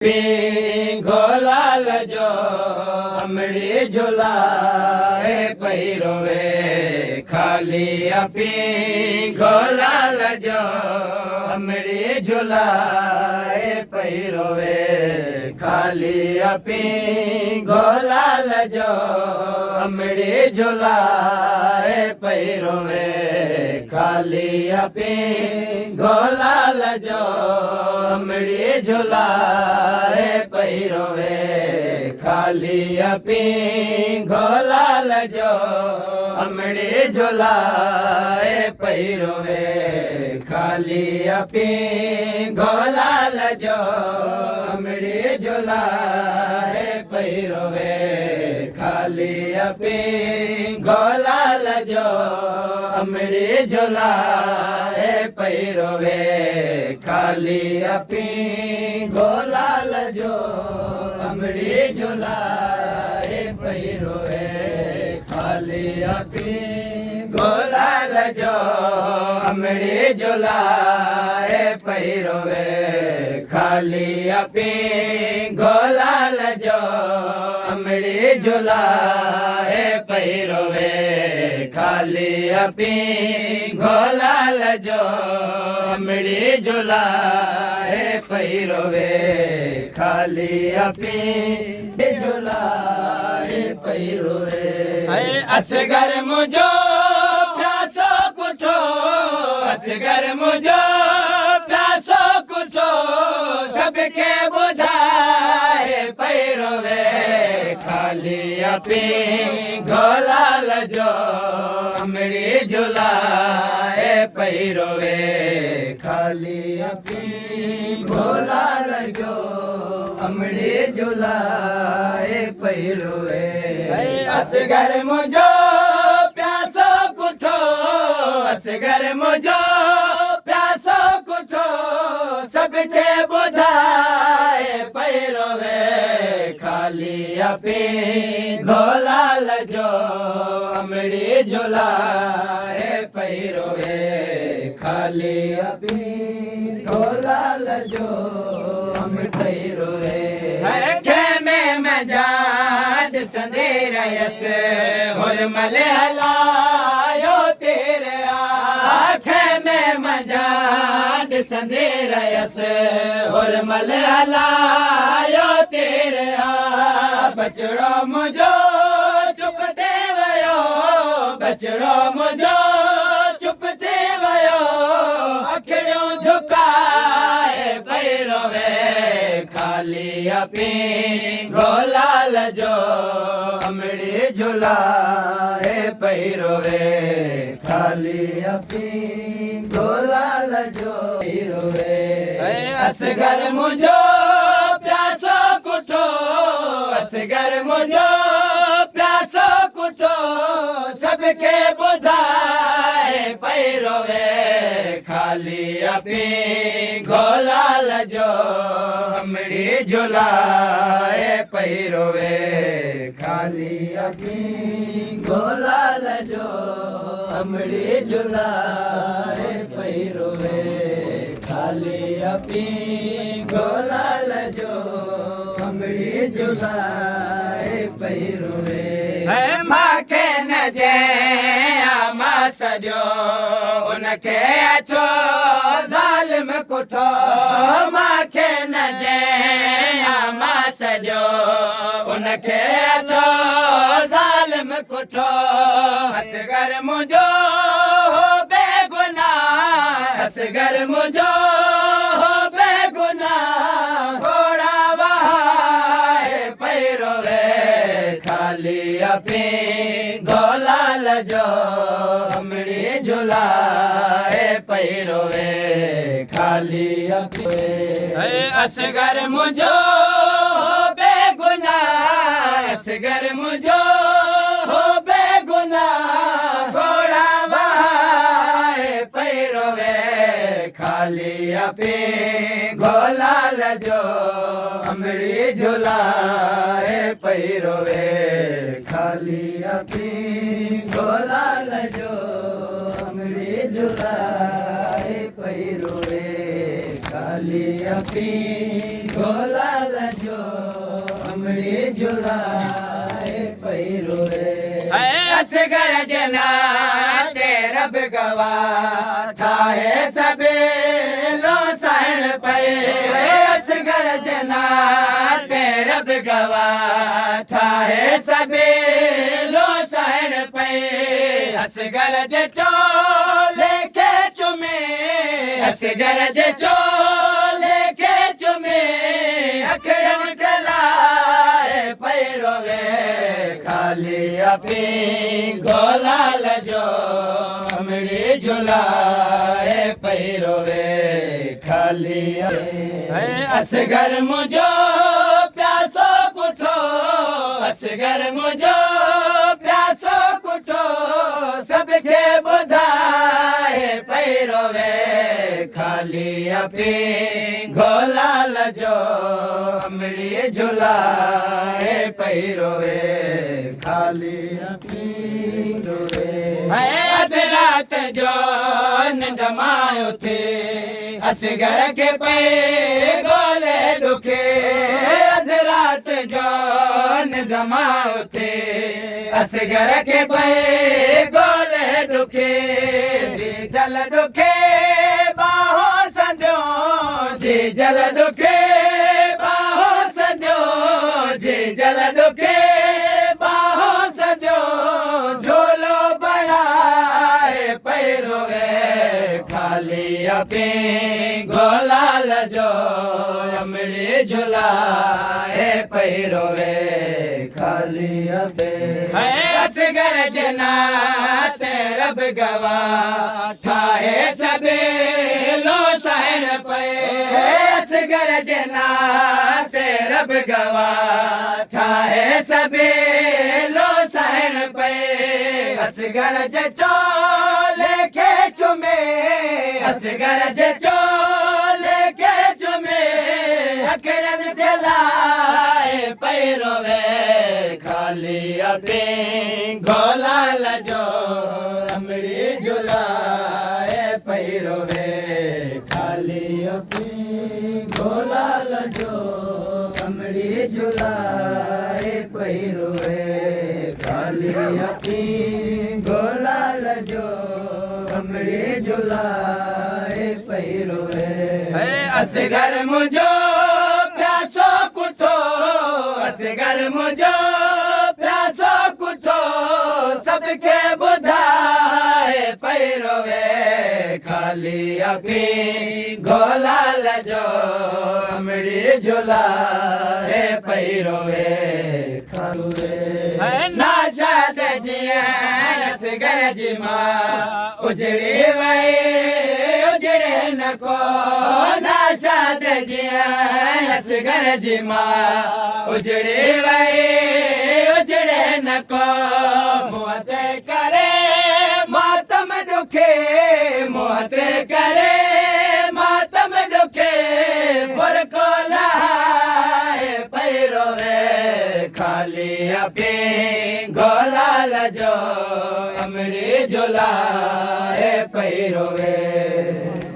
पिंगोलाल जो हमड़ी झुलाए पैरोवे खाली पिंगोलाल जो हमड़ी झुलाए पैरोवे खाली पिंगोलाल जो हमड़ी झुलाए पैरोवे खाली पिंगोलाल जो हमड़ी झुलाए पैरोवे खाली पिंगोलाल जो हमड़ी झुलाए पैरोवे खाली पिंगोलाल जो हमड़ी झुलाए पैरोवे खाली पिंगोलाल जो हमड़ी झुलाए पैरोवे खाली पिंगोलाल जो हमड़ी झुलाए पैरोवे खाली पिंगोलाल जो हमड़ी झुलाए पैरोवे खाली पिंगोलाल जो हमड़ी झुलाए पैरोवे खाली पिंगोलाल जो हमड़ी झुलाए पैरोवे खाली झुलाए पैरोवे असगर मुझो प्यासो कुछो असगर मुझो प्यासो कुछो सबके बुधाए पैरोवे खाली पिंगोलाल जो हमड़ी झुलाए पैरोवे खाली पिंगोलाल जो हमड़ी झुलाए पैरोवे असगर मुझो प्यासो कुछो असगर मुझो प्यासो कुछो सबके बुधाए पैरोवे खाली पिंगोलाल जो हमड़ी झुलाए पैरोवे खाली पिंगोलाल जो हम पैरोवे खेमे में जाद संदेरा यस और मले हलायो तेरे आँखे में मजाद संदेरा यस और मले हलायो तेरे बचड़ो मुझो चुप देवयो बचड़ो मुझो चुप देवयो अखियों झुकाए पैरोवे खाली पिंगोलाल जो हमड़ी झुलाए पैरोवे खाली पिंगोलाल जो पैरोवे असगर मुझो प्यासो कुछो असगर मुझो प्यासो कुछो सबके बुधाए पैरोवे खाली पिंगोलाल जो हमड़ी झुलाए पैरोवे खाली पिंगोलाल जो हमड़ी झुलाए पैरोवे खाली पिंगोलाल जो हमड़ी झुलाए पैरोवे माखे न जे आमा सजो उनके अचो ज़ालिम कुठो माखे न जे आमा सजो उनके अचो ज़ालिम कुठो असगर मुझो बेगुनाह असगर मुझो बेगुनाह घोड़ा वहाए पैरोवे खाली पिंगोलाल जो हमड़ी झुलाए पैरोवे खाली असगर मुझो बेगुनाह असगर मुझो बेगुनाह घोड़ा वहाए पैरोवे खाली पिंगोलाल जो हमड़ी झुलाए पैरोवे खाली पिंगोलाल जो हमड़ी झुलाए पैरोवे खाली अपी गोलाल जो अमड़ी झुलाए पैरोवे असगर जना रब गवा ठाहे सबे लो सहण पे असगर जना रब गवा ठाहे सबे लो सहण पे असगर जे चोले के चुमे असगर जे चोले के चुमे अखड़न कलाए पैरोवे खाली अपी गोलाल जो अमड़ी झुलाए पैरोवे खाली असगर मुझो प्यासो कुठो असगर मुझो प्यासो कुठो सबके बुधाए पैरोवे खाली अपी गोलाल जो अमड़ी झुलाए पैरोवे खाली अपी रात जो निंद मायो थे असगर के पे गोले दुखे अध रात जो निंद मायो थे असगर के पे गोले दुखे जी जल दुखे बाहो संजो जी जल दुखे बाहो संजो जी जल दुखे बाहो संजो झोलो बढ़ाए पैरोवे खाली अपी गोलाल जो अमड़ी झुलाए पैरोवे खाली अपी असगर जना रब गवा ठाहे सबे लो सहण पे असगर जना रब गवा ठाहे सबे लो सहण पे असगर जे चोले के चुमे असगर जे चोले के चुमे अखड़न जलाए पैरोवे खाली अपी गोलाल जो अमड़ी झुलाए पैरोवे खाली अपी गोलाल जो अमड़ी झुलाए पैरोवे खाली अपी गोलाल जो अमड़ी झुलाए पैरोवे असगर मुझो प्यासो कुछो असगर मुझो प्यासो कुछो सबके बुधाए पैरोवे खाली अपी गोलाल जो अमड़ी झुलाए पैरोवे खालुवे नाशाद जिया असगर जी मां उजड़ी वई उजड़े न को नाशाद जिया असगर जी मां उजड़ी वई उजड़े न को मुहते करे मातम दुखे मुहते करे मातम दुखे पुर को लहाए पैरोवे खाली अपी गोलाल जो अमड़ी झुलाए पैरोवे